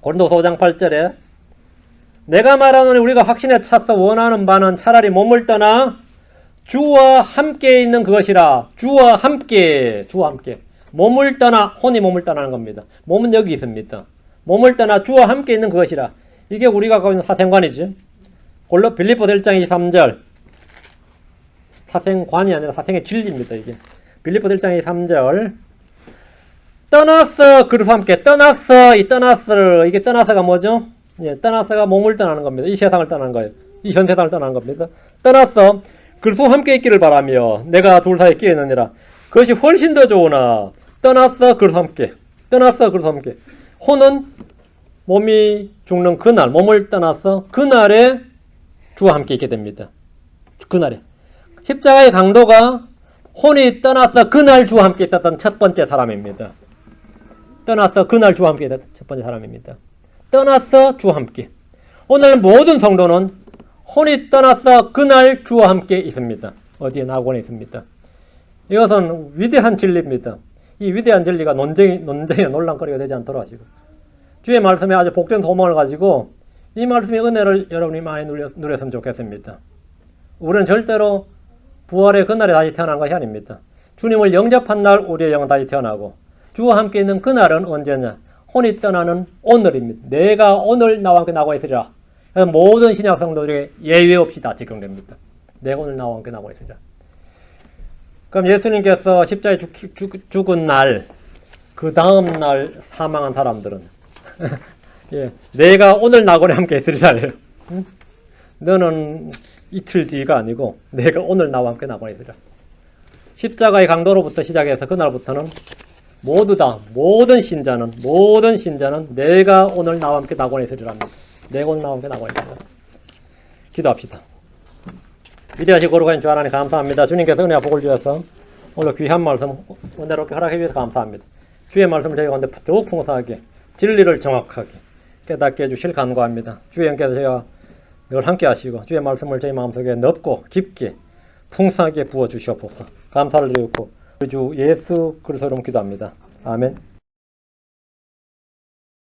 고린도서 5장 8절에 내가 말하노니 우리가 확신에 차서 원하는 바는 차라리 몸을 떠나 주와 함께 있는 그것이라. 주와 함께. 몸을 떠나, 혼이 몸을 떠나는 겁니다. 몸은 여기 있습니다. 몸을 떠나 주와 함께 있는 그것이라. 이게 우리가 갖고 있는 사생관이지. 빌립보서 1장 23절. 사생관이 아니라 사생의 진리입니다. 이게. 빌립보서 1장 23절. 떠났어. 그리스도와 함께 떠났어. 이 떠났어. 이게 떠나서가 뭐죠? 예, 떠나서가 몸을 떠나는 겁니다. 이 세상을 떠나는 거예요. 이 현 세상을 떠나는 겁니다. 떠났어. 그리스도와 함께 있기를 바라며 내가 둘 사이에 끼어 있느니라. 그것이 훨씬 더 좋으나 떠났어. 그리스도와 함께. 떠났어. 그리스도와 함께. 혼은 몸이 죽는 그날, 몸을 떠나서 그날에 주와 함께 있게 됩니다. 그날에. 십자가의 강도가 혼이 떠나서 그날 주와 함께 있었던 첫 번째 사람입니다. 떠나서 그날 주와 함께 있었던 첫 번째 사람입니다. 떠나서 주와 함께. 오늘 모든 성도는 혼이 떠나서 그날 주와 함께 있습니다. 어디에? 낙원에 있습니다. 이것은 위대한 진리입니다. 이 위대한 진리가 논쟁의 논란거리가 되지 않도록 하시고 주의 말씀에 아주 복된 소망을 가지고 이 말씀의 은혜를 여러분이 많이 누렸으면 좋겠습니다. 우리는 절대로 부활의 그날에 다시 태어난 것이 아닙니다. 주님을 영접한 날 우리의 영은 다시 태어나고 주와 함께 있는 그날은 언제냐? 혼이 떠나는 오늘입니다. 내가 오늘 나와 함께 나고 있으리라. 그래서 모든 신약 성도들에게 예외 없이 다 적용됩니다. 내가 오늘 나와 함께 나고 있으리라. 그럼 예수님께서 십자가에 죽은 날, 그 다음 날 사망한 사람들은 예, 내가 오늘 낙원에 함께 있으리라래요. 너는 이틀 뒤가 아니고 내가 오늘 나와 함께 낙원에 있으리라. 십자가의 강도로부터 시작해서 그날부터는 모두 다 모든 신자는 내가 오늘 나와 함께 낙원에 있으리랍니다. 내가 오늘 나와 함께 낙원에 있으리라. 기도합시다. 위대하시고 거룩하신 주 하나님 감사합니다. 주님께서 은혜와 복을 주셔서 오늘 귀한 말씀 은혜롭게 허락해 주셔서 감사합니다. 주의 말씀을 저희가 가운데 더욱 풍성하게 진리를 정확하게 깨닫게 해주실 간구합니다. 주의 영께서 저희와 늘 함께 하시고 주의 말씀을 저희 마음속에 넓고 깊게 풍성하게 부어주시옵소서. 감사를 드리고 우리 주 예수 그리스도 이름으로 기도합니다. 아멘.